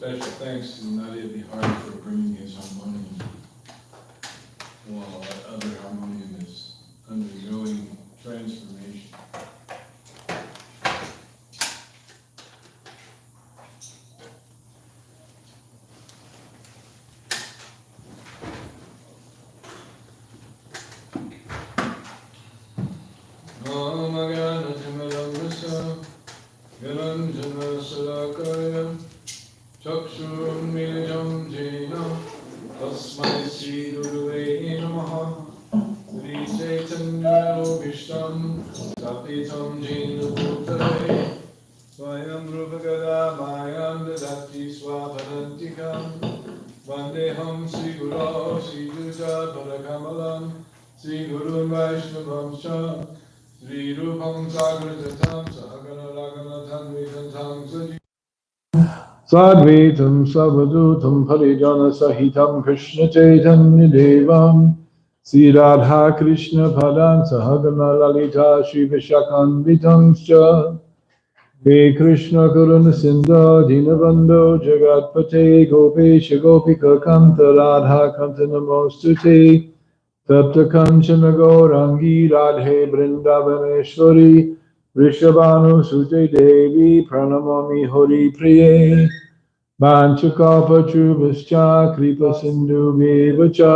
Special thanks to Nadia Bihar for bringing his harmonium while that other harmonium is undergoing transformation. Chakshurunmilajam jena tasmai Sri Gurave Namaha Sri Chaitanya Vishtam Sapitam Jena Bhutale Swayam Rupagada Mayam Dadati Swapadantikam Vandeham Sri Guru Sri Duja Padakamalam Sri Guru Vaishnavam Cha Sri Rupam Sagrajatam Sahagana Lagana Tanvitantam Saji Sadvetam Savadutam Parijana Sahitam Krishna Chaitanya Devam Sri Radha Krishna Padan Sahagana Lalita Shri Vishakanvitam Scha He Krishna Karuna Sindha Dinabando Jagatpate Gopesha Gopika Kanta Radha Kanta Namostute Tapta Kanchana Gaurangi Radhe Vrindavaneshwari Rishabhanu Sute Devi Pranamami Hori Priye Vanchakapachubhascha Kripa Sindhu Vivacha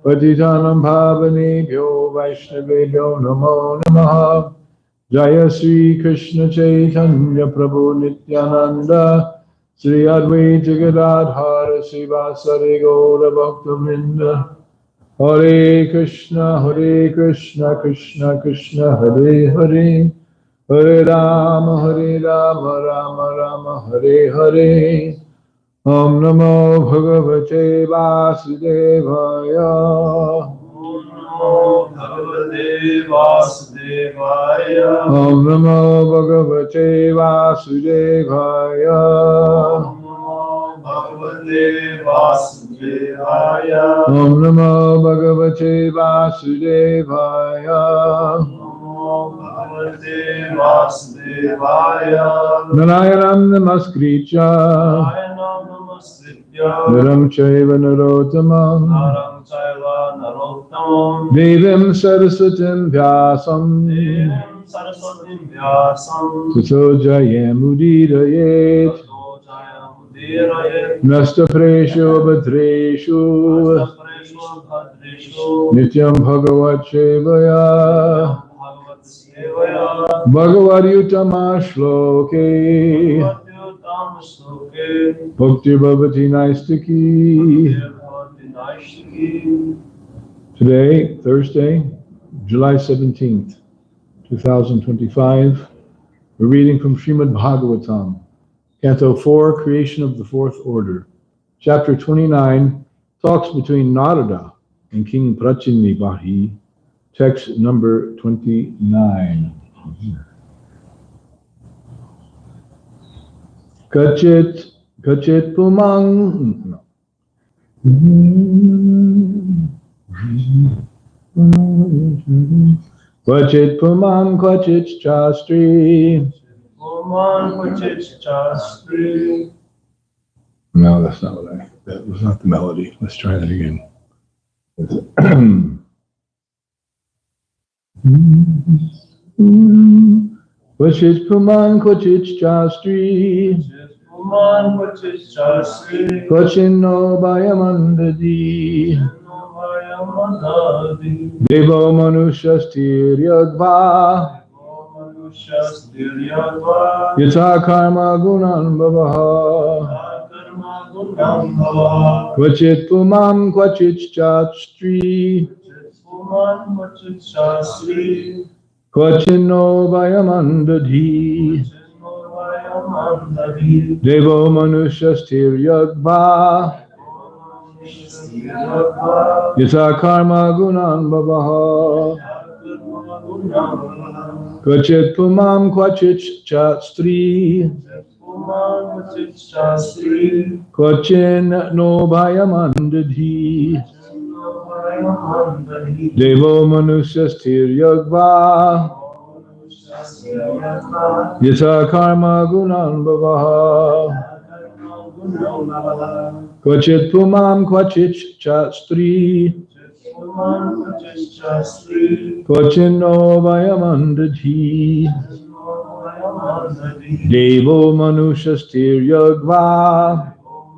Patitanam Bhavanebhyo Vaishnavebhyo Namo Namaha Jaya Sri Krishna Chaitanya Prabhu Nityananda Sri Advaita Gadadhara Srivasari Gaura Bhakta Vrinda Hare Krishna Krishna Krishna Hare Hare Hare Rama Rama Rama Hare Hare Om Namo Bhagavate Vasudevaya Om Namo Bhagavate Vasudevaya. Om Namo Bhagavate Vasudevaya. Om Namo Bhagavate Vasudevaya. Om Namo Bhagavate Vasudevaya. Om Namo Bhagavate Vasudevaya. Narayanam Namaskritya Nayanam Namasritya. Naram Chaiva Narottamam Naram Chaiva Narottamam. Devim Saraswatim Vyasam Devim Saraswatim Vyasam. Tato Jayamudidayet Tato Jayamudidayet. Nasta Presho Bhadreshu Nasta Bhadreshu. Nityam Bhagavat Shevaya Bhagavat Sevaya. Bhagavad Utama Shloke Bhagavatam Shloke. Bhakti Bhavati Naistiki. Bhagavati Naistiki. Today, Thursday, July 17th, 2025, we're reading from Srimad Bhagavatam, Canto 4, Creation of the Fourth Order. Chapter 29, Talks between Narada and King Prachinivahi, text number 29. Kachit Pumang. No. Kvachit Puman Kvachit Chastri. Puman Kvachit Chastri. No, that's not what that was not the melody. Let's try that again. Kvachit Puman Kvachit Chastri. Puman Kvachit Chastri. Kvachin no Bhayamandadi. Devo Manushastir Yagva Yata Karma Gunan Bhavaha Kvachit Pumam Kvachit Chastri Kvachin no Vayamandadhi Devo Manushastir Yagva Yasa karma gunan bhavaha Kvachit pumam kvachit chastri Kvachin no bhayamandadhi Devo manusyasthir yagva Yasa karma gunan bhavaha gunam bhava. Kvachit pumam kvachit cha stri. Puman kvachit cha stri. Kvachinno vayamandadhi. Vayamandati. Devo manushastir yagva.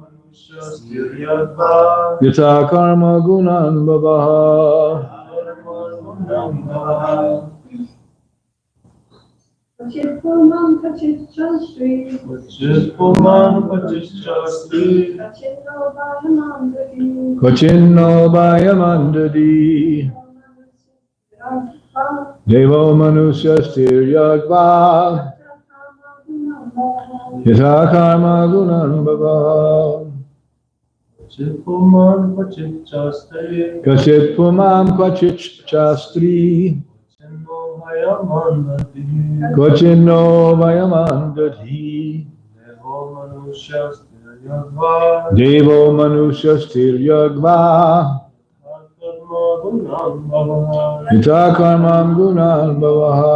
Manushyastiryadva. Yata karma gunan bhava. Gunam bhava. Kvachit pumam kvachit chastri. Kvachit puman kvachit cha stri. Kvachinno vayamandati. Kvachinno vayamandadhi. Devo manushastir yagva. Yata karma gunan bhava. Kvachit puman kvachit cha stri. Kvachit pumam kvachit cha stri. Chinno vayamandati. Kvachinno vayamandadhi. Devo manushyastiryadva. Devo manushastir yagva. Karma gunam bhava. Yata karma gunan bhava.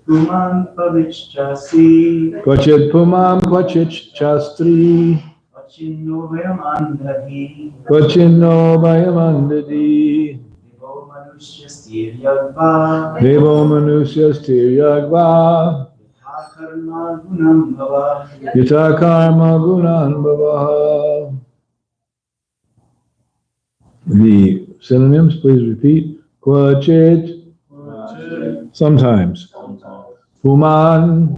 Puman kvachit cha stri. Kvachit pumam kvachit cha stri. Kvachinno vayamandati. Kvachinno vayamandadhi. Devo manushyastiryadva. Devo manushastir yagva. Karma gunam bhava. Yata karma gunan bhava. The synonyms, please repeat. Kvachit, sometimes. Puman,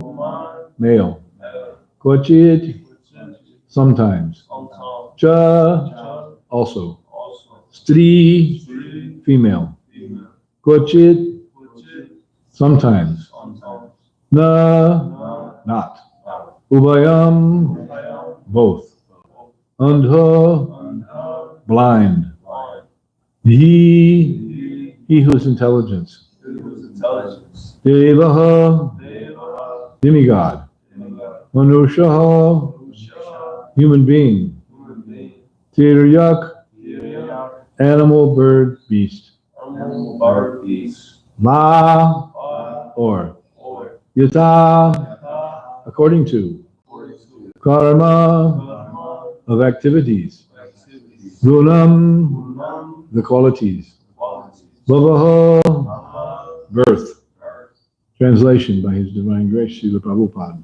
male. Kvachit, sometimes. Cha, also. Stri, female. Kvachit, sometimes. Na, not. Ubayam, both. Andha, blind. He whose intelligence. Devaha, demigod. Manushaha, human being. Tiryak, animal, bird, beast. Ma, or. Yata, according to. Karma, of activities. Gunam, the qualities. Bhavaha, birth. Translation by His Divine Grace, Srila Prabhupada.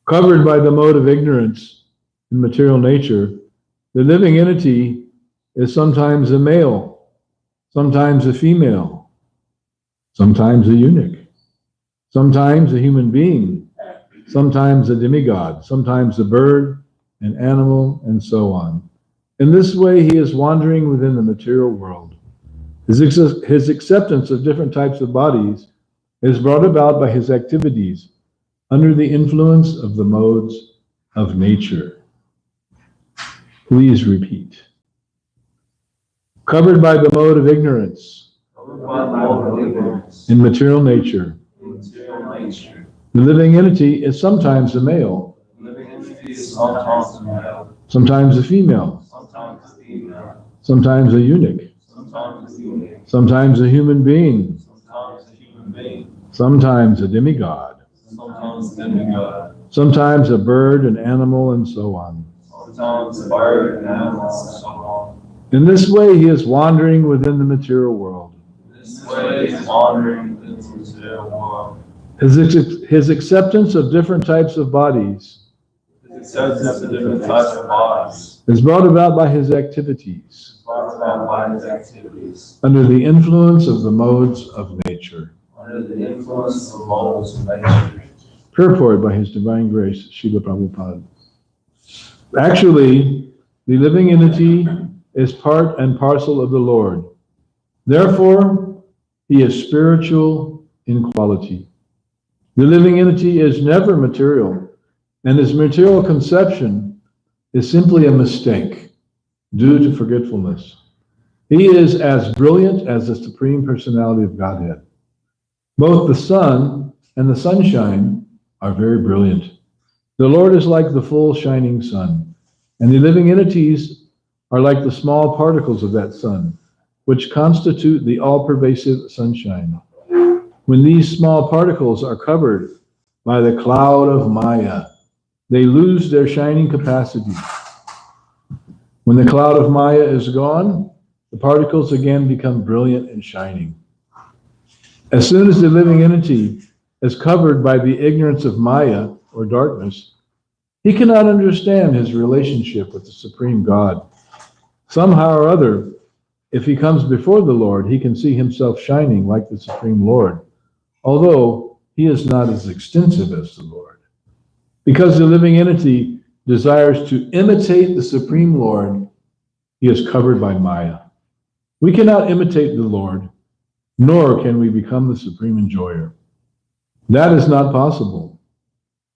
Covered by the mode of ignorance in material nature, the living entity is sometimes a male, sometimes a female, sometimes a eunuch, sometimes a human being, sometimes a demigod, sometimes a bird, an animal, and so on. In this way, he is wandering within the material world. His acceptance of different types of bodies is brought about by his activities under the influence of the modes of nature. Please repeat. Covered by the mode of ignorance in material nature, the living entity is sometimes a male, sometimes a female, sometimes a eunuch, sometimes a human being, sometimes a demigod, sometimes a bird, an animal, and so on. In this way, he is wandering within the material world. His acceptance of different types of bodies is brought about by his activities under the influence of the modes of nature. Purport by His Divine Grace, Srila Prabhupada. Actually, the living entity is part and parcel of the Lord. Therefore, he is spiritual in quality. The living entity is never material, and his material conception is simply a mistake due to forgetfulness. He is as brilliant as the Supreme Personality of Godhead. Both the sun and the sunshine are very brilliant. The Lord is like the full shining sun, and the living entities are like the small particles of that sun, which constitute the all-pervasive sunshine. When these small particles are covered by the cloud of Maya, they lose their shining capacity. When the cloud of Maya is gone, the particles again become brilliant and shining. As soon as the living entity is covered by the ignorance of Maya, or darkness, he cannot understand his relationship with the Supreme God. Somehow or other, if he comes before the Lord, he can see himself shining like the Supreme Lord, although he is not as extensive as the Lord. Because the living entity desires to imitate the Supreme Lord, he is covered by Maya. We cannot imitate the Lord, nor can we become the Supreme Enjoyer. That is not possible.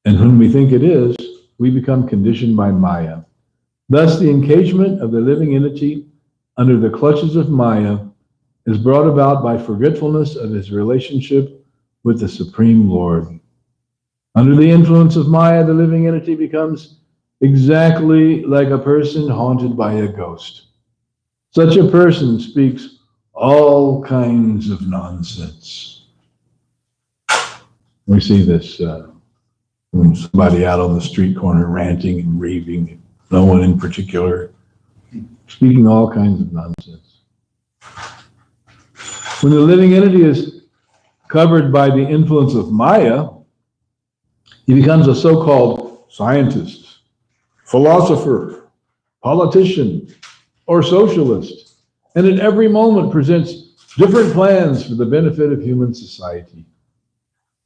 And when we think it is, we become conditioned by Maya. Thus, the engagement of the living entity under the clutches of Maya is brought about by forgetfulness of his relationship with the Supreme Lord. Under the influence of Maya, the living entity becomes exactly like a person haunted by a ghost. Such a person speaks all kinds of nonsense. We see this when somebody out on the street corner ranting and raving, no one in particular, speaking all kinds of nonsense. When the living entity is covered by the influence of Maya, he becomes a so-called scientist, philosopher, politician, or socialist, and at every moment presents different plans for the benefit of human society.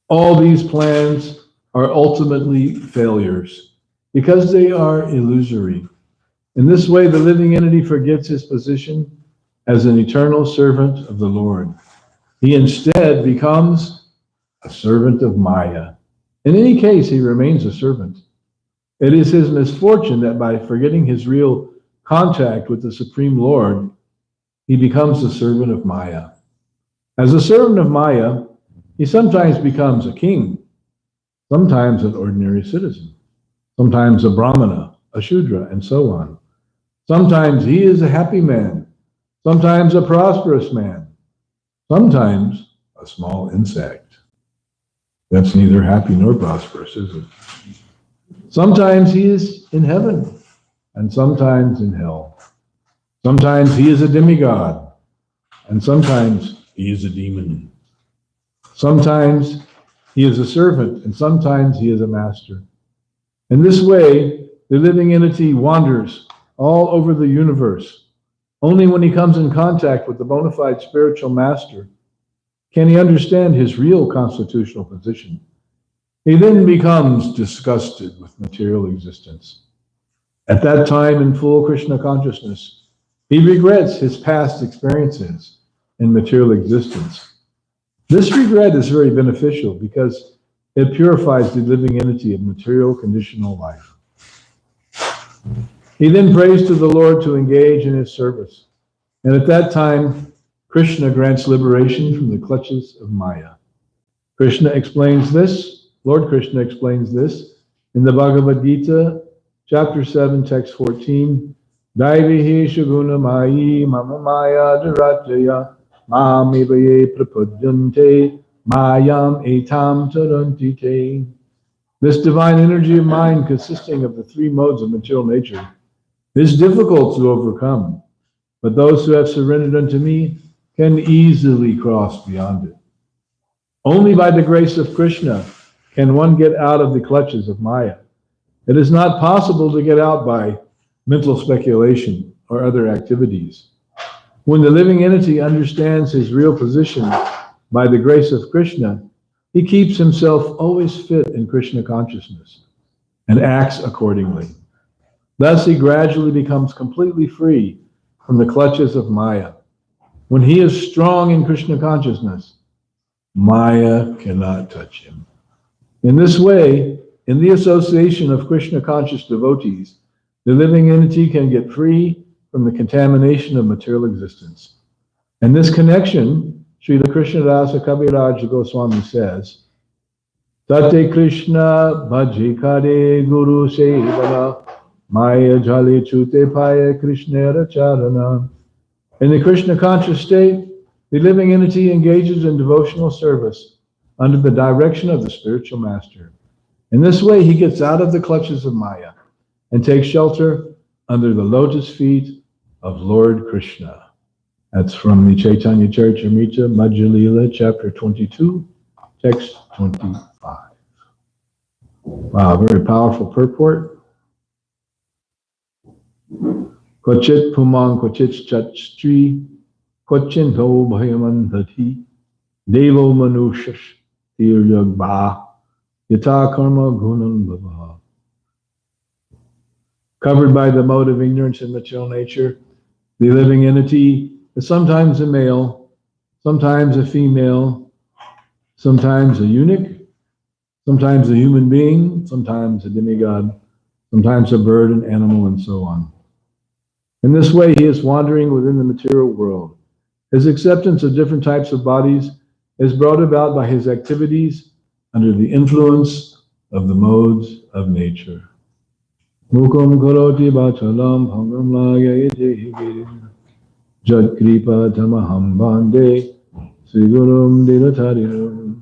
All these plans are ultimately failures because they are illusory. In this way, the living entity forgets his position as an eternal servant of the Lord. He instead becomes a servant of Maya. In any case, he remains a servant. It is his misfortune that by forgetting his real contact with the Supreme Lord, he becomes a servant of Maya. As a servant of Maya, he sometimes becomes a king, sometimes an ordinary citizen, sometimes a brahmana, a shudra, and so on. Sometimes he is a happy man, sometimes a prosperous man, sometimes a small insect. That's neither happy nor prosperous, is it? Sometimes he is in heaven, and sometimes in hell. Sometimes he is a demigod, and sometimes he is a demon. Sometimes he is a servant, and sometimes he is a master. In this way, the living entity wanders all over the universe. Only when he comes in contact with the bona fide spiritual master can he understand his real constitutional position. He then becomes disgusted with material existence. At that time, in full Krishna consciousness, he regrets his past experiences in material existence. This regret is very beneficial because it purifies the living entity of material conditional life. He then prays to the Lord to engage in his service. And at that time, Krishna grants liberation from the clutches of Maya. Krishna explains this, Lord Krishna explains this in the Bhagavad Gita, chapter 7, text 14. Daivihi shaguna mayi mama maya dharajaya mamivaye prapadyante mayam etam tarantite. This divine energy of mind, consisting of the three modes of material nature, is difficult to overcome, but those who have surrendered unto me can easily cross beyond it. Only by the grace of Krishna can one get out of the clutches of Maya. It is not possible to get out by mental speculation or other activities. When the living entity understands his real position by the grace of Krishna, he keeps himself always fit in Krishna consciousness and acts accordingly. Thus, he gradually becomes completely free from the clutches of Maya. When he is strong in Krishna consciousness, Maya cannot touch him. In this way, in the association of Krishna conscious devotees, the living entity can get free from the contamination of material existence. And this connection, Srila Krishnadasa Kaviraj Goswami says, Tate Krishna bhaji kare guru sevana maya jale chute paya krishnera charana. In the Krishna conscious state, the living entity engages in devotional service under the direction of the spiritual master. In this way, he gets out of the clutches of Maya and takes shelter under the lotus feet of Lord Krishna. That's from the Chaitanya Charitamrita, Madhya Lila, chapter 22, text 25. Wow, very powerful purport. Kvachit pumang kvachit chatstri, kvachinto bhayamandhati, devo manushash tiryagba, yata karma gunam bhava. Covered by the mode of ignorance and material nature, the living entity is sometimes a male, sometimes a female, sometimes a eunuch, sometimes a human being, sometimes a demigod, sometimes a bird, an animal, and so on. In this way, he is wandering within the material world. His acceptance of different types of bodies is brought about by his activities under the influence of the modes of nature. Mukum karoti bachalam bhangam lagayate jat kripa tamaham bande sigurum dilatarirum.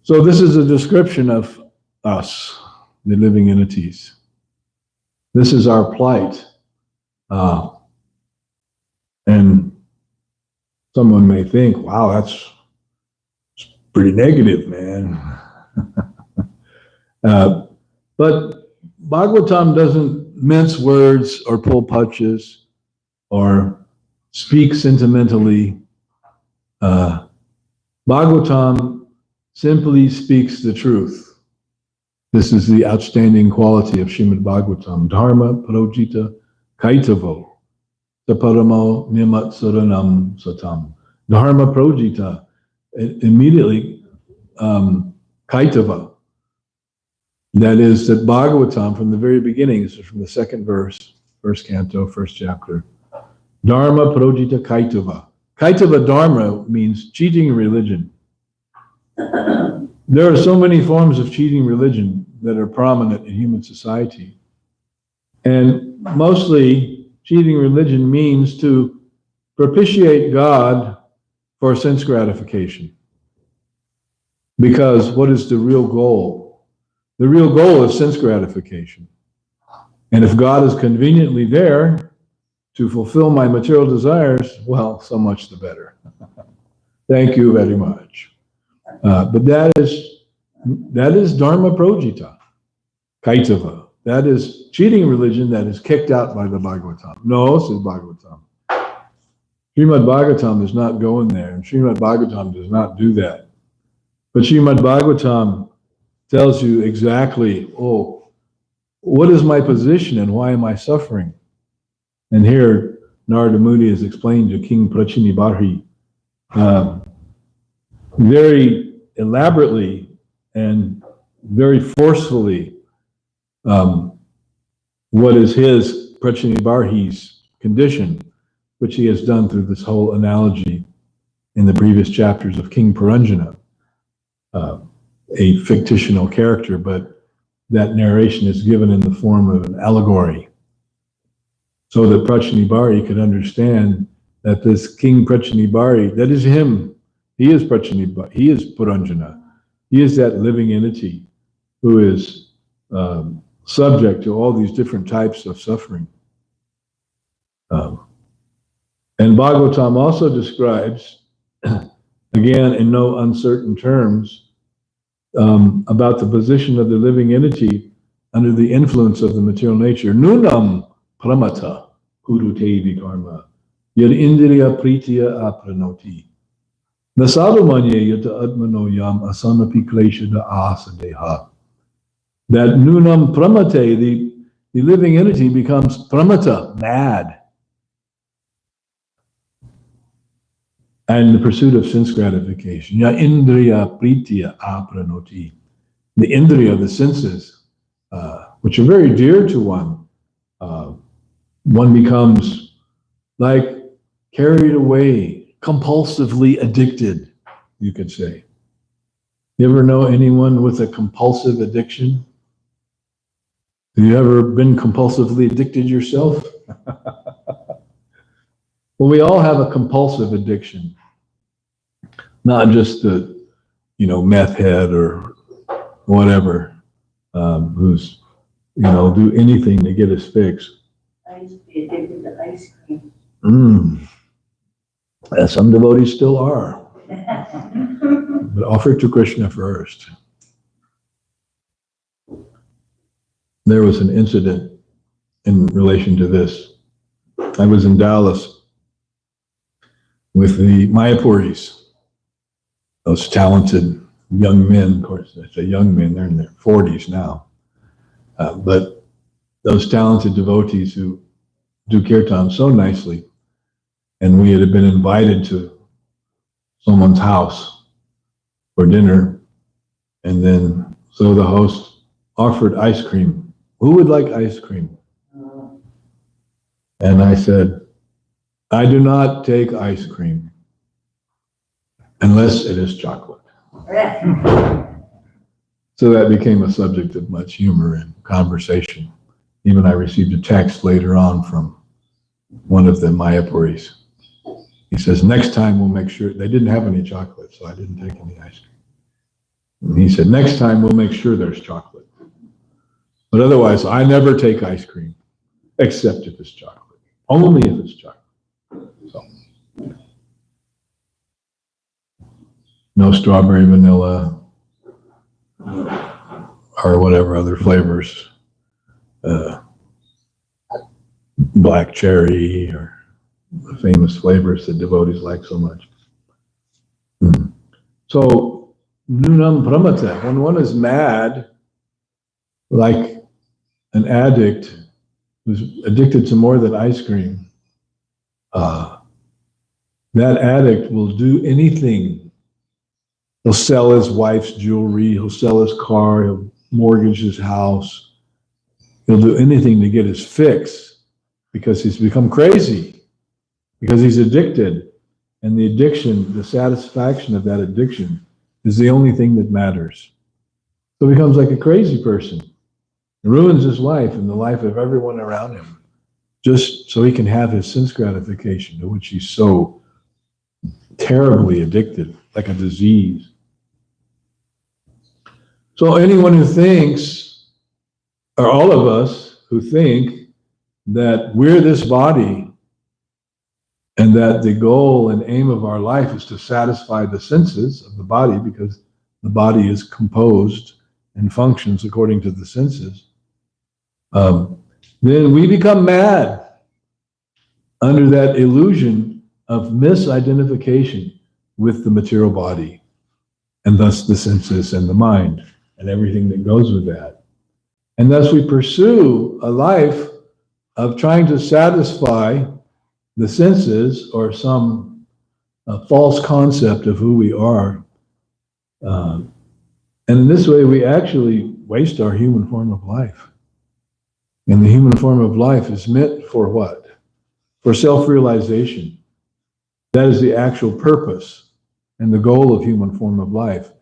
So this is a description of us, the living entities. This is our plight. And someone may think, wow, that's pretty negative, man. But Bhagavatam doesn't mince words or pull punches or speak sentimentally. Bhagavatam simply speaks the truth. This is the outstanding quality of Srimad Bhagavatam. Dharma projita kaitavo saparamo nimatsaranam satam. Dharma projita, immediately kaitava. That is that Bhagavatam from the very beginning, this is from the second verse, first canto, first chapter. Dharma projita kaitava. Kaitava dharma means cheating religion. There are so many forms of cheating religion that are prominent in human society. And mostly, cheating religion means to propitiate God for sense gratification. Because what is the real goal? The real goal is sense gratification. And if God is conveniently there to fulfill my material desires, well, so much the better. Thank you very much. But that is dharma projita, kaitava. That is cheating religion that is kicked out by the Bhagavatam. No, says Bhagavatam. Srimad Bhagavatam is not going there, and Srimad Bhagavatam does not do that. But Srimad Bhagavatam tells you exactly, oh, what is my position and why am I suffering? And here, Narada Muni has explained to King Prachinibarhi very elaborately and very forcefully what is his Prachinibarhi's condition, which he has done through this whole analogy in the previous chapters of King Puranjana, a fictional character, but that narration is given in the form of an allegory, so that Prachinibarhi could understand that this King Prachinibarhi, that is him. He is Prachinibarhi. He is Puranjana. He is that living entity who is subject to all these different types of suffering. And Bhagavatam also describes, again in no uncertain terms, about the position of the living entity under the influence of the material nature. Nunam pramata kurute vikarma yad indriya pritiya apranoti nasadumanye yata atmano yam asanapi kleshada asadeha. That nunam pramate, the living entity becomes pramata, mad, and the pursuit of sense gratification. Ya indriya pritya apranoti. The indriya, the senses, which are very dear to one, one becomes like carried away, compulsively addicted, you could say. You ever know anyone with a compulsive addiction? Have you ever been compulsively addicted yourself? Well, we all have a compulsive addiction. Not just the meth head or whatever, who's, do anything to get his fix. I used to be addicted to ice cream. Some devotees still are, but offer it to Krishna first. There was an incident in relation to this. I was in Dallas with the Mayapuris, those talented young men. Of course, I say young men, they're in their 40s now. But those talented devotees who do kirtan so nicely, and we had been invited to someone's house for dinner, and then so the host offered ice cream. Who would like ice cream? And I said, I do not take ice cream unless it is chocolate. So that became a subject of much humor and conversation. Even I received a text later on from one of the Mayapuris. He says, next time we'll make sure, they didn't have any chocolate, so I didn't take any ice cream. And he said, next time we'll make sure there's chocolate. But otherwise, I never take ice cream, except if it's chocolate. Only if it's chocolate. So, no strawberry, vanilla, or whatever other flavors. Black cherry, or the famous flavors that devotees like so much. So, nunam pramata, when one is mad, like an addict who's addicted to more than ice cream, that addict will do anything. He'll sell his wife's jewelry, he'll sell his car, he'll mortgage his house. He'll do anything to get his fix because he's become crazy, because he's addicted. And the addiction, the satisfaction of that addiction is the only thing that matters. So he becomes like a crazy person. It ruins his life and the life of everyone around him, just so he can have his sense gratification, to which he's so terribly addicted, like a disease. So anyone who thinks, or all of us who think that we're this body and that the goal and aim of our life is to satisfy the senses of the body, because the body is composed and functions according to the senses, then we become mad under that illusion of misidentification with the material body, and thus the senses and the mind and everything that goes with that. And thus we pursue a life of trying to satisfy the senses or some false concept of who we are. And in this way, we actually waste our human form of life. And the human form of life is meant for what? For self-realization. That is the actual purpose and the goal of human form of life.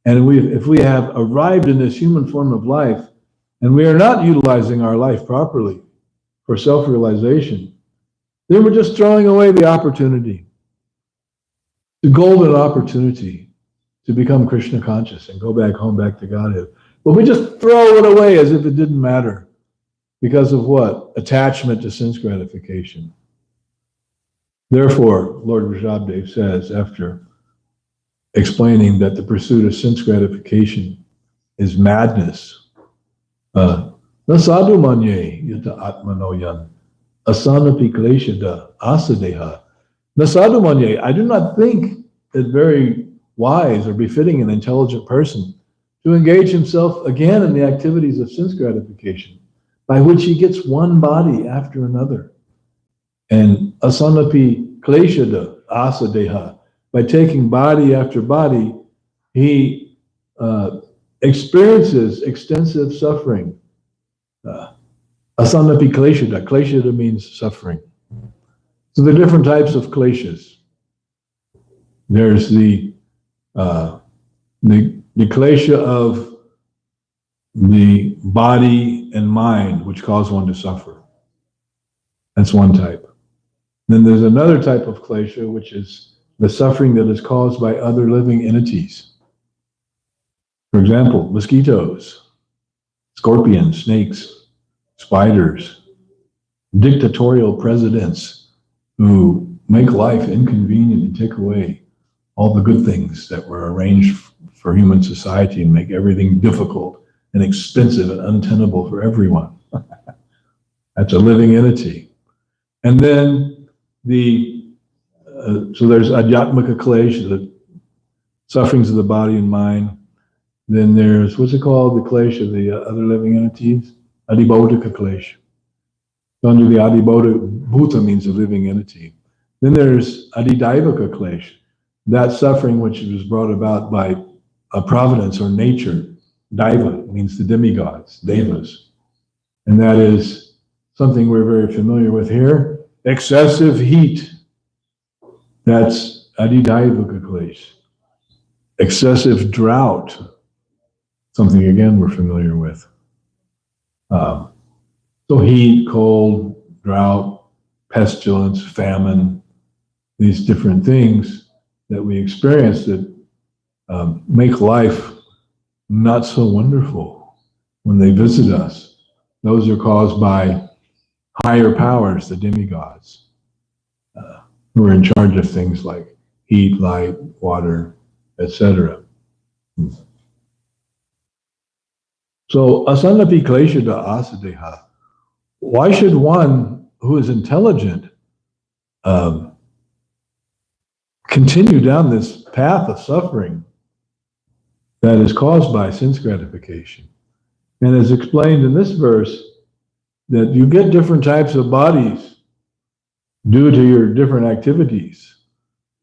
And if we have arrived in this human form of life and we are not utilizing our life properly for self-realization, then we're just throwing away the opportunity, the golden opportunity to become Krishna conscious and go back home, back to Godhead. But we just throw it away as if it didn't matter. Because of what? Attachment to sense gratification. Therefore, Lord Rishabhdev says, after explaining that the pursuit of sense gratification is madness, Nasadu manye yata atmanoyan asanapi kleshada asadeha. Nasadu manye, I do not think it very wise or befitting an intelligent person to engage himself again in the activities of sense gratification, by which he gets one body after another. And asanapi kleshada asadeha, by taking body after body, he experiences extensive suffering. Asanapi kleshada, kleshada means suffering. So there are different types of kleshas. There's the klesha of the body and mind, which cause one to suffer. That's one type. Then there's another type of klesha, which is the suffering that is caused by other living entities. For example, mosquitoes, scorpions, snakes, spiders, dictatorial presidents who make life inconvenient and take away all the good things that were arranged for human society and make everything difficult and expensive and untenable for everyone. That's a living entity. And then so there's adhyatmika klesha, the sufferings of the body and mind. Then there's, what's it called, the klesha, the other living entities? Adibodhika klesha. So under the adibodhika, bhuta means a living entity. Then there's adidaivaka klesha, that suffering which was brought about by a providence or nature. Daiva means the demigods, devas. And that is something we're very familiar with here. Excessive heat. That's adidaivaka klesha. Excessive drought. Something again we're familiar with. So heat, cold, drought, pestilence, famine, these different things that we experience that make life not so wonderful when they visit us. Those are caused by higher powers, the demigods, who are in charge of things like heat, light, water, etc. So, asanapi kleshada asadeha. Why should one who is intelligent continue down this path of suffering that is caused by sense gratification? And as explained in this verse, that you get different types of bodies due to your different activities.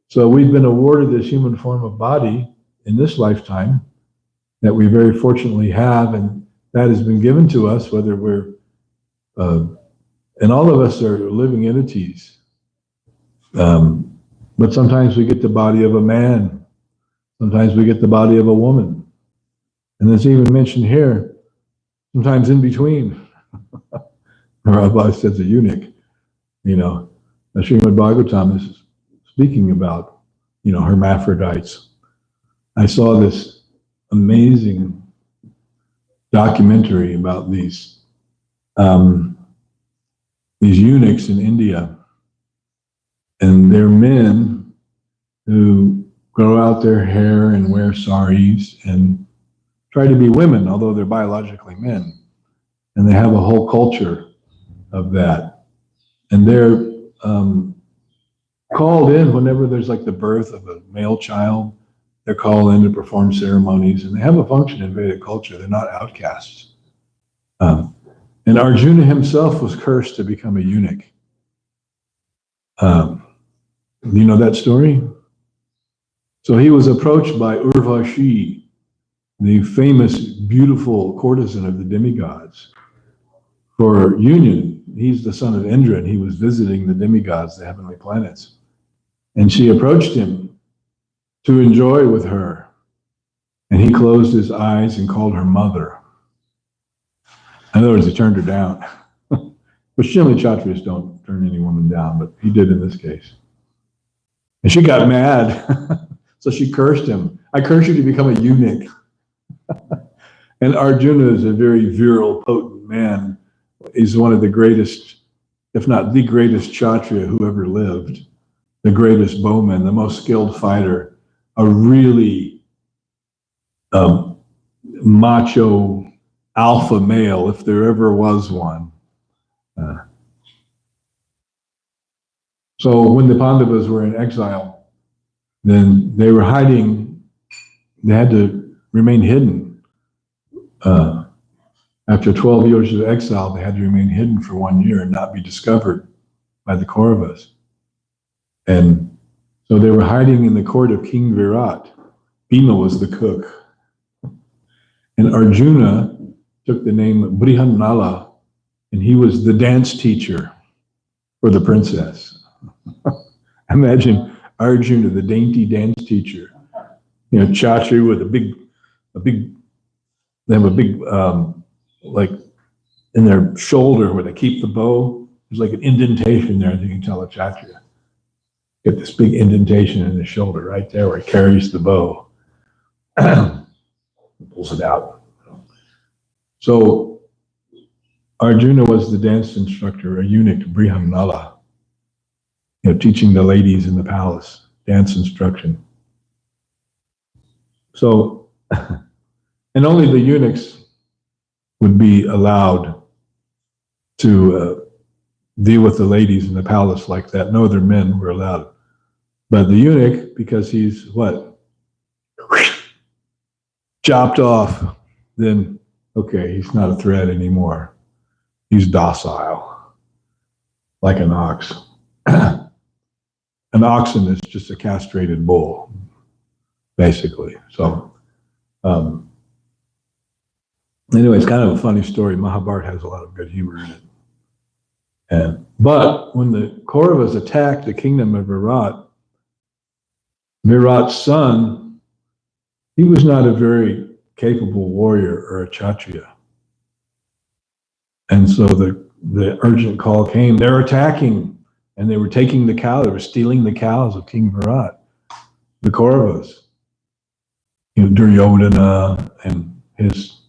So we've been awarded this human form of body in this lifetime that we very fortunately have, and that has been given to us, whether we're, and all of us are living entities. But sometimes we get the body of a man, sometimes we get the body of a woman. And it's even mentioned here, sometimes in between. Rabbi says a eunuch, the Srimad Bhagavatam is speaking about, hermaphrodites. I saw this amazing documentary about these eunuchs in India, and they're men who grow out their hair and wear saris and try to be women, although they're biologically men. And they have a whole culture of that. And they're called in whenever there's like the birth of a male child. They're called in to perform ceremonies, and they have a function in Vedic culture. They're not outcasts. And Arjuna himself was cursed to become a eunuch. Do you know that story? So he was approached by Urvashi, the famous, beautiful courtesan of the demigods, for union. He's the son of Indra, and he was visiting the demigods, the heavenly planets. And she approached him to enjoy with her. And he closed his eyes and called her mother. In other words, he turned her down. But generally, Kshatriyas don't turn any woman down, but he did in this case. And she got mad. So she cursed him. I curse you to become a eunuch. And Arjuna is a very virile, potent man. He's one of the greatest, if not the greatest Kshatriya who ever lived, the greatest bowman, the most skilled fighter, a really macho alpha male, if there ever was one. So when the Pandavas were in exile, then they were hiding. They had to remain hidden. After 12 years of exile, they had to remain hidden for 1 year and not be discovered by the Kauravas. And so they were hiding in the court of King Virat. Bhima was the cook. And Arjuna took the name Brihannala, and he was the dance teacher for the princess. Imagine Arjuna, the dainty dance teacher. Kshatriya with they have a big, like in their shoulder where they keep the bow. There's like an indentation there, you can tell a Kshatriya. Get this big indentation in his shoulder right there where he carries the bow. pulls it out. So Arjuna was the dance instructor, a eunuch, Brihanala, teaching the ladies in the palace, dance instruction. So, and only the eunuchs would be allowed to deal with the ladies in the palace like that. No other men were allowed. But the eunuch, because he's what? Chopped off, then, okay, he's not a threat anymore. He's docile, like an ox. An oxen is just a castrated bull, basically. So, anyway, it's kind of a funny story. Mahabharata has a lot of good humor in it. But when the Kauravas attacked the kingdom of Virat's son, he was not a very capable warrior or a Kshatriya. And so the urgent call came. They're attacking, and they were taking the cow. They were stealing the cows of King Virat, the Kauravas. Duryodhana and his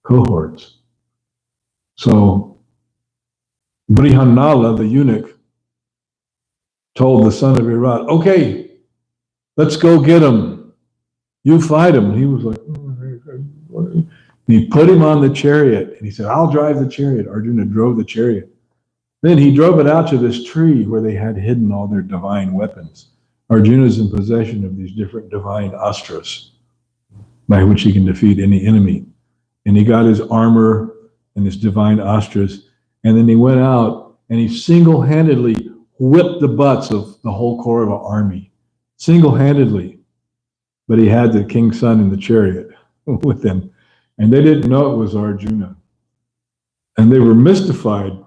cohorts. So Brihanala, the eunuch, told the son of Virat, okay, let's go get him. You fight him. And he was like, and he put him on the chariot, and he said, I'll drive the chariot. Arjuna drove the chariot. Then he drove it out to this tree where they had hidden all their divine weapons. Arjuna is in possession of these different divine astras by which he can defeat any enemy. And he got his armor and his divine astras, and then he went out and he single-handedly whipped the butts of the whole Kaurava army. Single-handedly. But he had the king's son in the chariot with him. And they didn't know it was Arjuna. And they were mystified.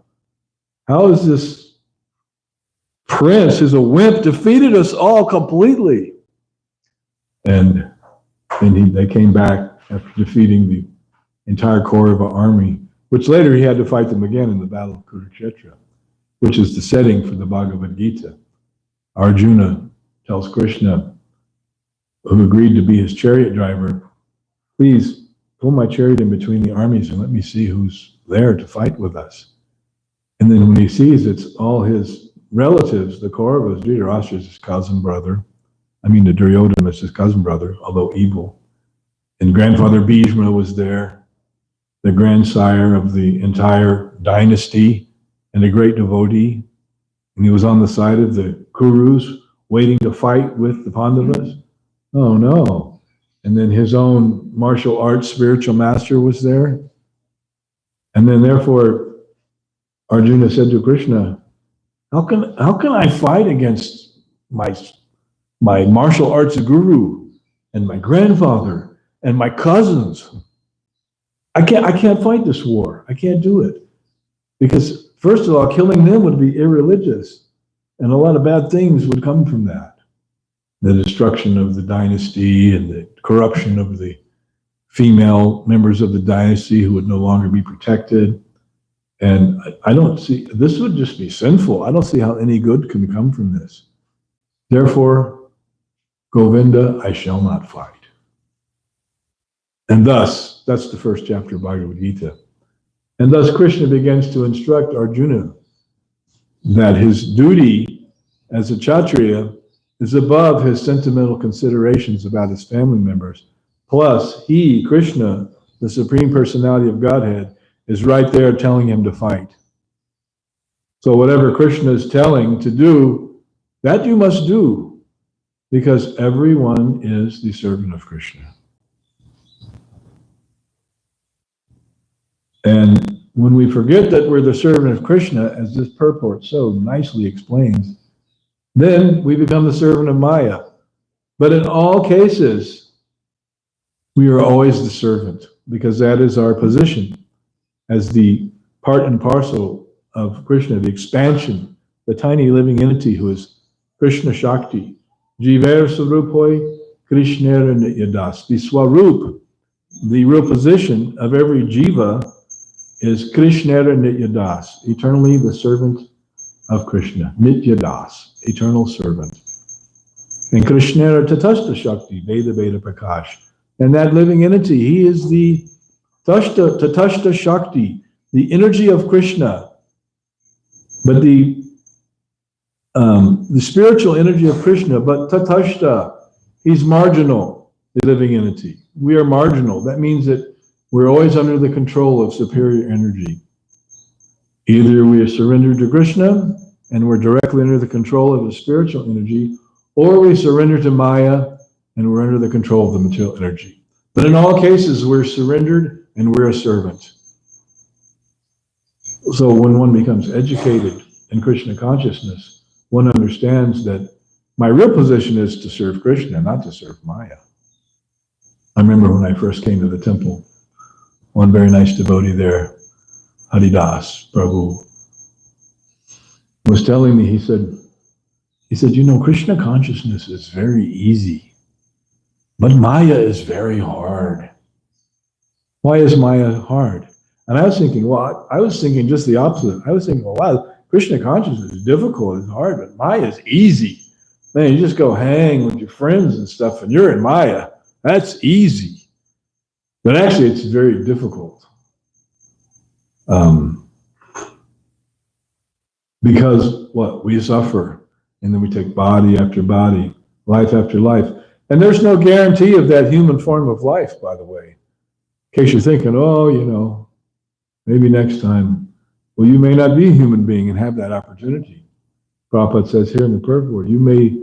How is this prince, who's a wimp, defeated us all completely? And they came back after defeating the entire Kaurava army, which later he had to fight them again in the Battle of Kurukshetra, which is the setting for the Bhagavad Gita. Arjuna tells Krishna, who agreed to be his chariot driver, please pull my chariot in between the armies and let me see who's there to fight with us. And then when he sees it's all his relatives, the Kauravas, Dhritarashtra is his cousin brother. The Duryodhana is his cousin brother, although evil. And grandfather Bhishma was there, the grandsire of the entire dynasty and a great devotee. And he was on the side of the Kurus, waiting to fight with the Pandavas. Oh no. And then his own martial arts spiritual master was there. And then therefore, Arjuna said to Krishna, how can I fight against my martial arts guru and my grandfather and my cousins? I can't fight this war. I can't do it. Because first of all, killing them would be irreligious, and a lot of bad things would come from that. The destruction of the dynasty and the corruption of the female members of the dynasty who would no longer be protected. And I don't see, this would just be sinful. I don't see how any good can come from this. Therefore, Govinda, I shall not fight. And thus, that's the first chapter of Bhagavad Gita. And thus Krishna begins to instruct Arjuna that his duty as a Kshatriya is above his sentimental considerations about his family members. Plus, he, Krishna, the Supreme Personality of Godhead, is right there telling him to fight. So whatever Krishna is telling to do, that you must do, because everyone is the servant of Krishna. And when we forget that we're the servant of Krishna, as this purport so nicely explains, then we become the servant of Maya. But in all cases, we are always the servant, because that is our position as the part and parcel of Krishna, the expansion, the tiny living entity who is Krishna Shakti. Jiver Sarupoi Krishnera Nityadas. The Swarup, the real position of every jiva, is Krishnera Nityadas, eternally the servant of Krishna. Nityadas, eternal servant. And Krishnera Tatastha Shakti, Veda Veda Prakash. And that living entity, he is the Tatashta Shakti, the energy of Krishna. But the spiritual energy of Krishna, but Tatashta, he's marginal, the living entity. We are marginal. That means that we're always under the control of superior energy. Either we are surrendered to Krishna and we're directly under the control of the spiritual energy, or we surrender to Maya and we're under the control of the material energy. But in all cases, we're surrendered and we're a servant. So when one becomes educated in Krishna consciousness, one understands that my real position is to serve Krishna, not to serve Maya. I remember when I first came to the temple, one very nice devotee there, Haridas Prabhu, was telling me, he said, you know, Krishna consciousness is very easy, but Maya is very hard. Why is Maya hard? And I was thinking, well, I was thinking just the opposite. I was thinking, well, wow, Krishna consciousness is difficult, it's hard, but Maya is easy. Man, you just go hang with your friends and stuff, and you're in Maya. That's easy. But actually, it's very difficult. Because what? We suffer, and then we take body after body, life after life. And there's no guarantee of that human form of life, by the way. In case you're thinking, oh, you know, maybe next time. Well, you may not be a human being and have that opportunity. Prabhupada says here in the purport, you may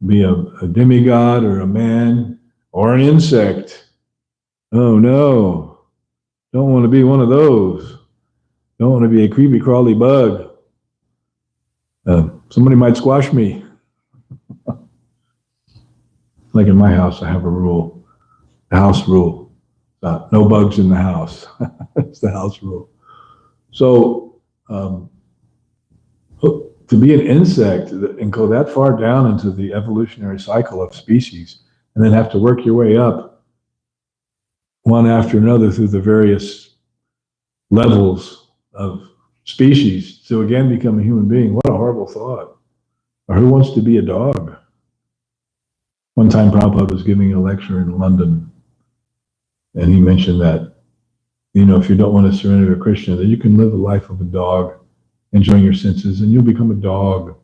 be a demigod or a man or an insect. Oh no, don't want to be one of those. Don't want to be a creepy crawly bug. Somebody might squash me. Like in my house, I have a rule, the house rule. No bugs in the house. It's the house rule. So to be an insect and go that far down into the evolutionary cycle of species and then have to work your way up one after another through the various levels of species to again become a human being, what a horrible thought. Or who wants to be a dog? One time Prabhupada was giving a lecture in London, and he mentioned that, you know, if you don't want to surrender to Krishna, then you can live a life of a dog, enjoying your senses, and you'll become a dog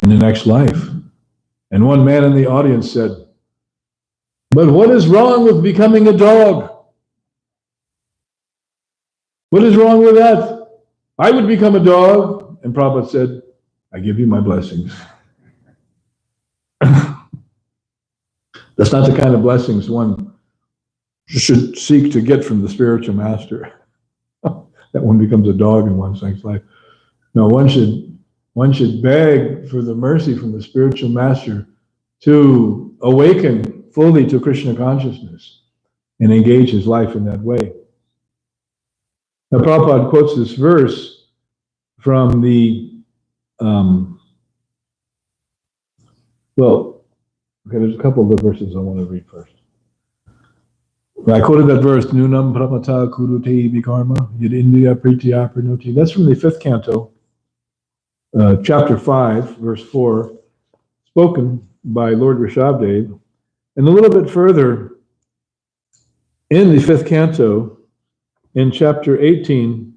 in the next life. And one man in the audience said, but what is wrong with becoming a dog? What is wrong with that? I would become a dog. And Prabhupada said, I give you my blessings. That's not the kind of blessings one should seek to get from the spiritual master. That one becomes a dog in one's next life. No, one should beg for the mercy from the spiritual master to awaken fully to Krishna consciousness and engage his life in that way. Now, Prabhupada quotes this verse from the, there's a couple of the verses I want to read first. I quoted that verse, Nunam Pramata Kurute Vikarma Yad Indriya Pritya Pranoti. That's from the 5th canto, chapter 5, verse 4, spoken by Lord Rishabdev. And a little bit further, in the 5th canto, in chapter 18,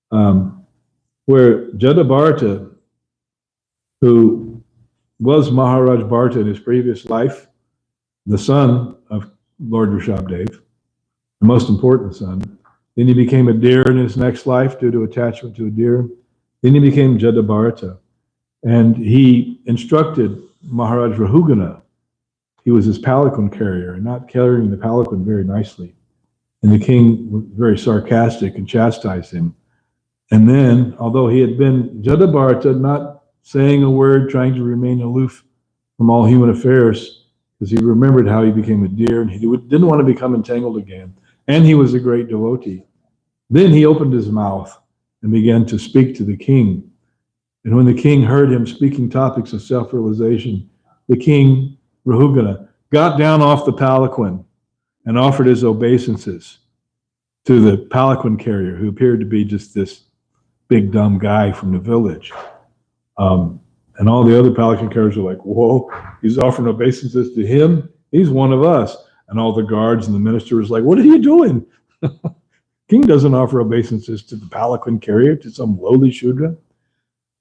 where Jadabharata, who was Maharaj Bharata in his previous life, the son of Lord Rishabdev, the most important son. Then he became a deer in his next life due to attachment to a deer. Then he became Jadabharata, and he instructed Maharaj Rahugana. He was his palanquin carrier, and not carrying the palanquin very nicely. And the king was very sarcastic and chastised him. And then, although he had been Jadabharata, not saying a word, trying to remain aloof from all human affairs, because he remembered how he became a deer, and he didn't want to become entangled again. And he was a great devotee. Then he opened his mouth and began to speak to the king. And when the king heard him speaking topics of self-realization, the king, Rahugana, got down off the palanquin and offered his obeisances to the palanquin carrier, who appeared to be just this big dumb guy from the village. And all the other palanquin carriers were like, whoa, he's offering obeisances to him? He's one of us. And all the guards and the minister was like, what are you doing? King doesn't offer obeisances to the palanquin carrier, to some lowly Shudra.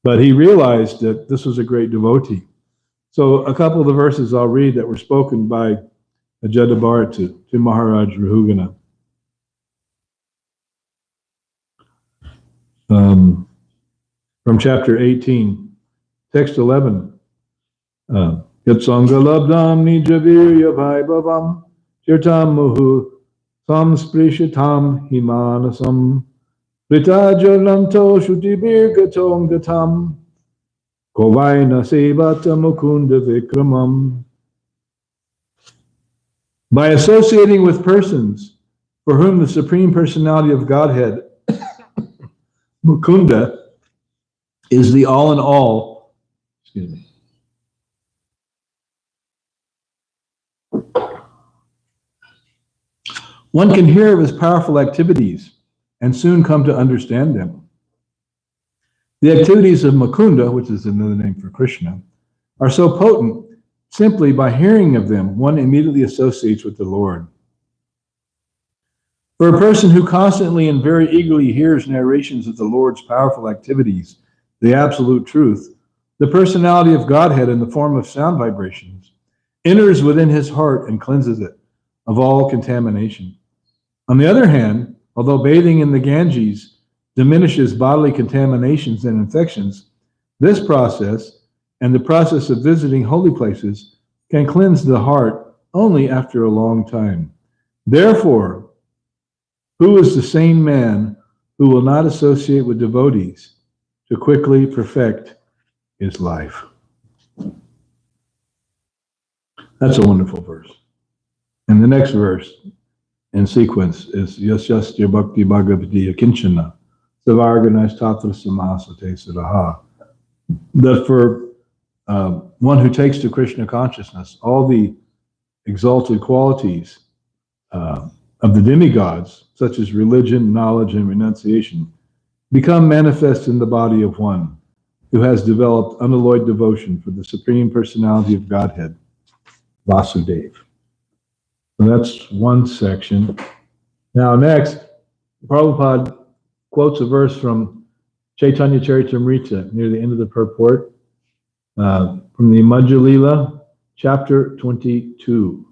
But he realized that this was a great devotee. So a couple of the verses I'll read that were spoken by Ajadabharata to Maharaj Rahugana. From chapter 18, text 11. Yatsanga labdam nijavirya vaibhavam tirtam muhu samsprishatam himanasam Vritajalanto shutibirgatom gatam kovaina sevata mukunda vikramam. By associating with persons for whom the Supreme Personality of Godhead, Mukunda, is the all in all, excuse me. One can hear of his powerful activities and soon come to understand them. The activities of Mukunda, which is another name for Krishna, are so potent, simply by hearing of them, one immediately associates with the Lord. For a person who constantly and very eagerly hears narrations of the Lord's powerful activities, the absolute truth, the personality of Godhead in the form of sound vibrations, enters within his heart and cleanses it of all contamination. On the other hand, although bathing in the Ganges diminishes bodily contaminations and infections, this process and the process of visiting holy places can cleanse the heart only after a long time. Therefore, who is the sane man who will not associate with devotees to quickly perfect his life? That's a wonderful verse. And the next verse in sequence is Yasyastya Bhakti Bhagavati Akinchana Savarganas Tatra Samasate Sadaha. That for one who takes to Krishna consciousness, all the exalted qualities of the demigods, such as religion, knowledge, and renunciation, become manifest in the body of one who has developed unalloyed devotion for the Supreme Personality of Godhead, Vasudeva. So that's one section. Now next, Prabhupada quotes a verse from Chaitanya Charitamrita near the end of the purport, from the Madhya Lila, chapter 22,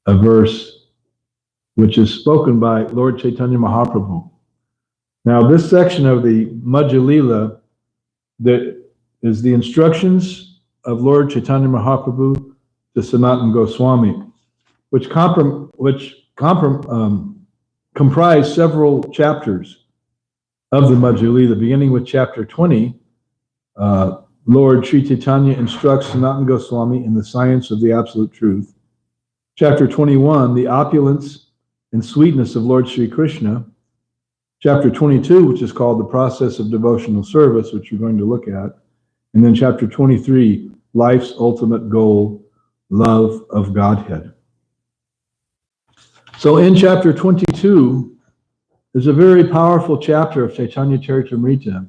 a verse which is spoken by Lord Chaitanya Mahaprabhu. Now this section of the Madhya Lila that is the instructions of Lord Chaitanya Mahaprabhu to Sanatana Goswami, which comprise several chapters of the Madhya Lila, beginning with chapter 20. Lord Sri Chaitanya instructs Sanatana Goswami in the science of the absolute truth. Chapter 21, the opulence and sweetness of Lord Sri Krishna. Chapter 22, which is called the process of devotional service, which you're going to look at. And then chapter 23, life's ultimate goal, love of Godhead. So in chapter 22, there's a very powerful chapter of Chaitanya Charitamrita,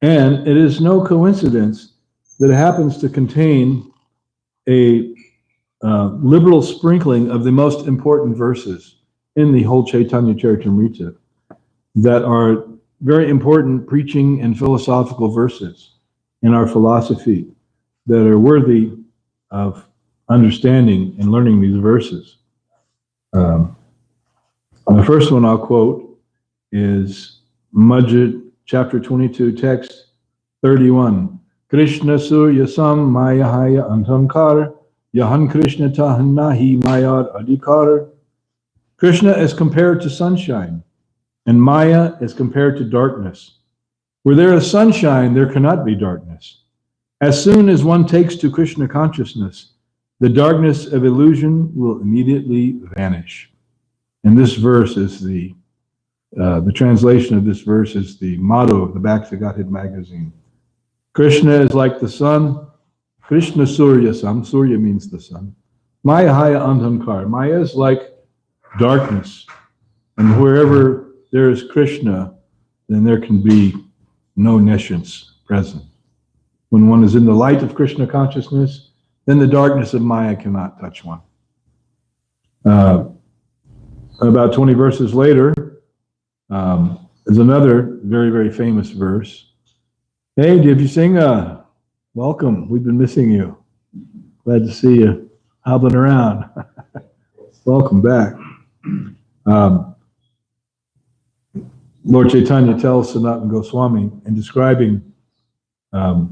and it is no coincidence that it happens to contain a liberal sprinkling of the most important verses in the whole Chaitanya Charitamrita that are very important preaching and philosophical verses in our philosophy that are worthy of understanding and learning these verses. The first one I'll quote is Madhya chapter 22, text 31. Krishna surya sam mayahaya antamkar yahan Krishna tahan nahi mayar adhikar. Krishna is compared to sunshine, and Maya is compared to darkness. Where there is sunshine, there cannot be darkness. As soon as one takes to Krishna consciousness, the darkness of illusion will immediately vanish. And this verse is the translation of this verse is the motto of the Back to Godhead magazine. Krishna is like the sun. Krishna Surya Sam. Surya means the sun. Maya Haya Andhamkar. Maya is like darkness. And wherever there is Krishna, then there can be no nescience present. When one is in the light of Krishna consciousness, then the darkness of Maya cannot touch one. about 20 verses later, is another very, very famous verse. Hey, did you sing? Welcome. We've been missing you. Glad to see you hobbling around. Welcome back. Lord Chaitanya tells Sanatana Goswami in describing the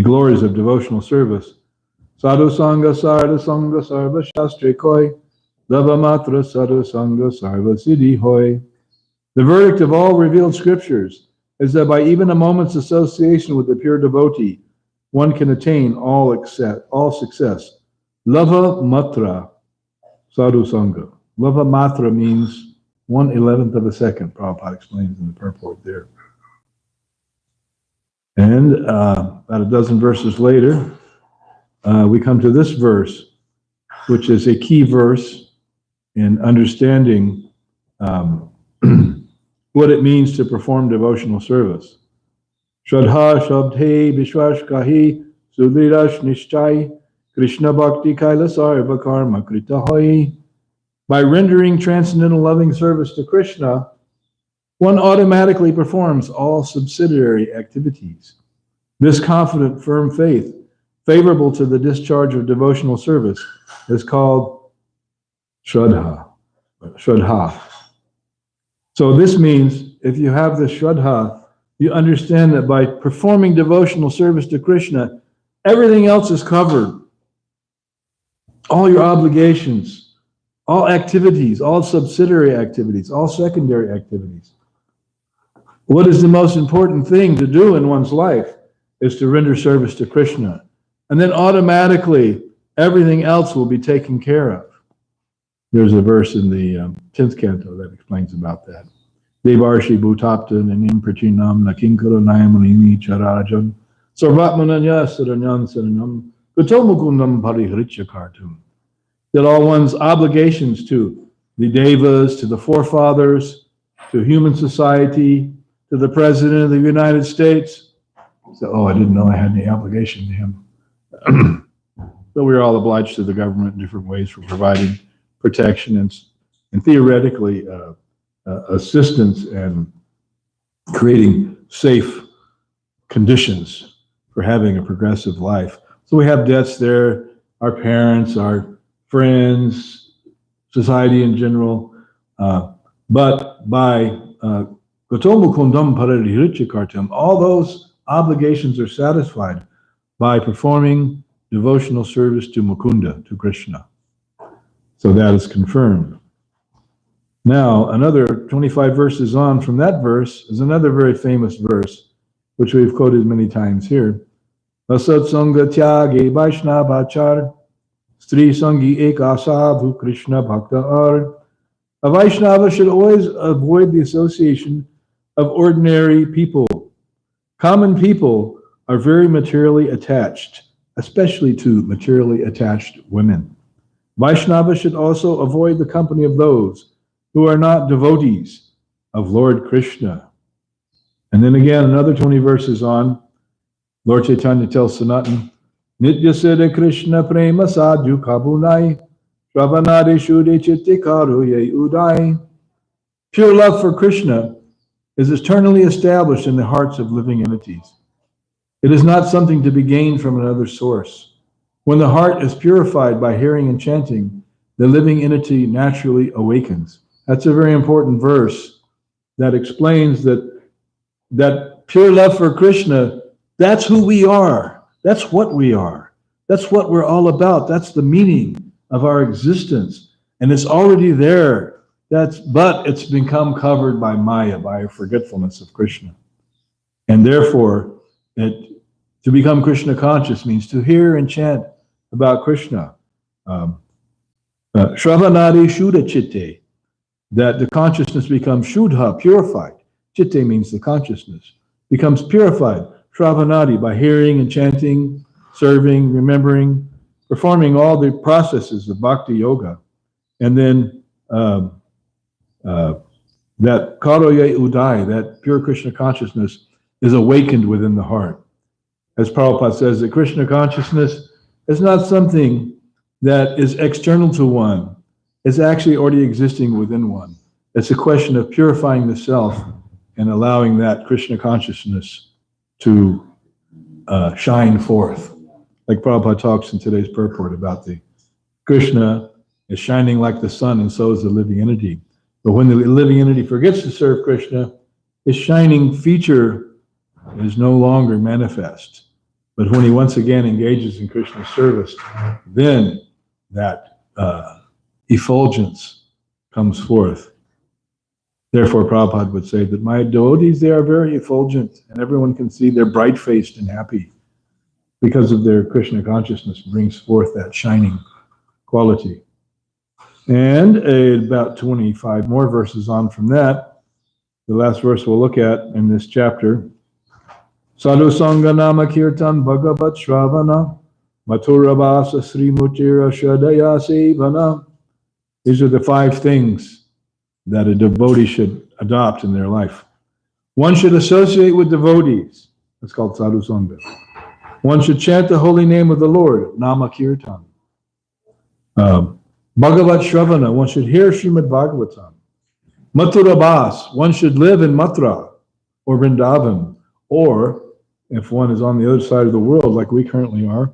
glories of devotional service. Sadhu Sangha Sarda Sangha Sarva Shastre Koi Dava Matra Sadhu Sangha Sarva Siddhi Hoy. The verdict of all revealed scriptures is that by even a moment's association with the pure devotee, one can attain all success. Lava Matra Sadhu Sangha. Lava Matra means 1/11 of a second, Prabhupada explains in the purport there. And about a dozen verses later, we come to this verse, which is a key verse in understanding what it means to perform devotional service. Shraddha Shabdhe Vishwash Kahi Sudhirash Nishchai Krishna Bhakti Kaila Sarva Karma Krita Hoy. By rendering transcendental loving service to Krishna, one automatically performs all subsidiary activities. This confident, firm faith, favorable to the discharge of devotional service, is called Shraddha. So this means if you have this Shraddha, you understand that by performing devotional service to Krishna, everything else is covered. All your obligations, all activities, all subsidiary activities, all secondary activities. What is the most important thing to do in one's life is to render service to Krishna. And then automatically, everything else will be taken care of. There's a verse in the 10th canto that explains about that. Devarshi bhutapta nanim prachinam nakinkara nayamanimi charajan sarvatmananya saranyan saranam kutomukundam parihritya kartum. That all one's obligations to the devas, to the forefathers, to human society, to the President of the United States. So, I didn't know I had any obligation to him. But we're all obliged to the government in different ways for providing protection and theoretically assistance and creating safe conditions for having a progressive life. So we have debts there, our parents, our friends, society in general. But by Gotomukundam Pararihirityakartam, all those obligations are satisfied by performing devotional service to Mukunda, to Krishna. So that is confirmed. Now, another 25 verses on from that verse is another very famous verse, which we've quoted many times here. Asatsanga tyage Vaishnavachar Stri Sangi Ekasadhu Krishna Bhakta Ar. A Vaishnava should always avoid the association of ordinary people. Common people are very materially attached, especially to materially attached women. Vaishnava should also avoid the company of those who are not devotees of Lord Krishna. And then again, another 20 verses on, Lord Chaitanya tells Sanatana, Nitya Siddha Krishna Prema Sadhu Kabunai Shravanade Shuddhe Chitte Karuye Udai. Pure love for Krishna is eternally established in the hearts of living entities. It is not something to be gained from another source. When the heart is purified by hearing and chanting, the living entity naturally awakens. That's a very important verse that explains that pure love for Krishna, that's who we are. That's what we are. That's what we're all about. That's the meaning of our existence. And it's already there. But it's become covered by Maya, by our forgetfulness of Krishna. And therefore, to become Krishna conscious means to hear and chant about Krishna. Shravanadi Shuddha Chitte, that the consciousness becomes Shuddha, purified. Chitte means the consciousness, becomes purified. Shravanadi, by hearing and chanting, serving, remembering, performing all the processes of bhakti yoga. And then that Karoye Udai, that pure Krishna consciousness, is awakened within the heart. As Prabhupada says, that Krishna consciousness is not something that is external to one. It's actually already existing within one. It's a question of purifying the self and allowing that Krishna consciousness to shine forth. Like Prabhupada talks in today's purport about the Krishna is shining like the sun, and so is the living entity. But when the living entity forgets to serve Krishna, his shining feature is no longer manifest. But when he once again engages in Krishna's service, then that effulgence comes forth. Therefore, Prabhupada would say that my devotees, they are very effulgent, and everyone can see they're bright-faced and happy because of their Krishna consciousness brings forth that shining quality. And about 25 more verses on from that, the last verse we'll look at in this chapter, Sadhu Sangha Nama Kirtan Bhagavat Shravana Mathurabhasa Sri Mutira Shadaya Sevana. These are the 5 things that a devotee should adopt in their life. One should associate with devotees. That's called Sadhu Sangha. One should chant the holy name of the Lord, Nama Kirtan. Bhagavat Shravana, one should hear Srimad Bhagavatam. Mathurabhas, one should live in Mathura or Vrindavan, or if one is on the other side of the world like we currently are,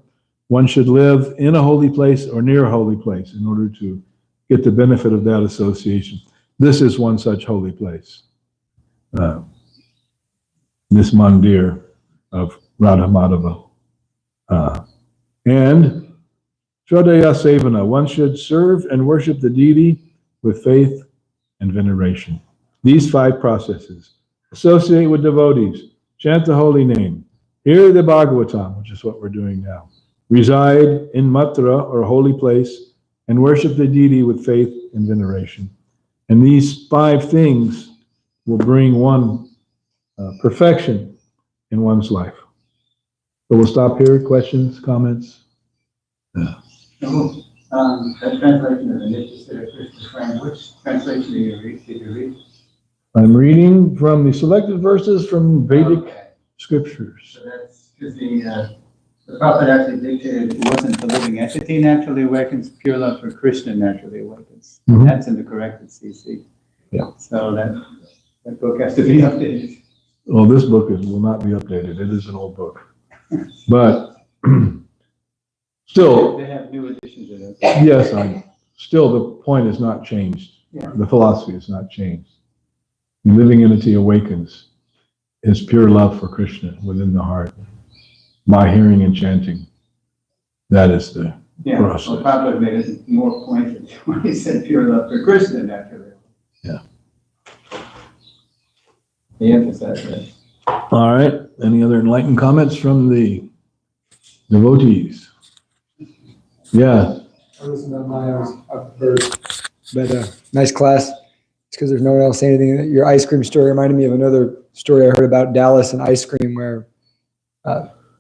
one should live in a holy place or near a holy place in order to get the benefit of that association. This is one such holy place. This mandir of Radha Madhava. And Shraddhaya Sevana, one should serve and worship the deity with faith and veneration. These 5 processes: associate with devotees, chant the holy name, hear the Bhagavatam, which is what we're doing now, reside in Mathura or holy place, and worship the deity with faith and veneration. And these 5 things will bring one perfection in one's life. So we'll stop here. Questions, comments? The translation of the Nitya Krishna frame, which translation did you read? I'm reading from the selected verses from Vedic scriptures. So that's because the prophet actually dictated it wasn't the living entity naturally awakens, pure love for Krishna naturally awakens. Mhm. That's in the corrected CC. Yeah. So that book has to be updated. Well, this book will not be updated. It is an old book. But still, They have new additions in it. yes, still the point has not changed. Yeah. The philosophy has not changed. The living entity awakens his pure love for Krishna within the heart by hearing and chanting. That is the Yeah, process. well, Prabhupada made it more pointed when he said pure love for Krishna naturally. Yeah. He emphasized that. All right. Any other enlightened comments from the devotees? Yeah. I listened to mine, I was up first, but nice class. It's because there's no one else saying anything. Your ice cream story reminded me of another story I heard about Dallas and ice cream, where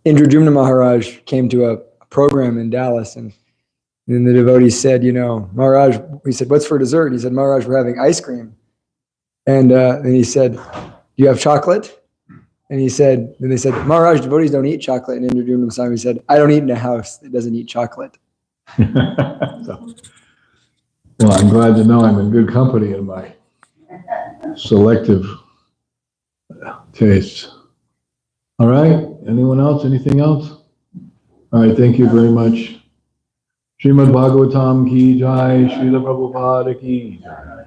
Indradyumna Maharaj came to a program in Dallas, and then the devotee said, Maharaj, he said, what's for dessert? He said, Maharaj, we're having ice cream. And then he said, do you have chocolate? And he said, then they said, Maharaj, devotees don't eat chocolate. And Indradyumna Swami said, I don't eat in a house that doesn't eat chocolate. Well, I'm glad to know I'm in good company in my selective tastes. All right. Anyone else? Anything else? All right. Thank you very much. Srimad Bhagavatam ki jai, Srila Prabhupada ki jai.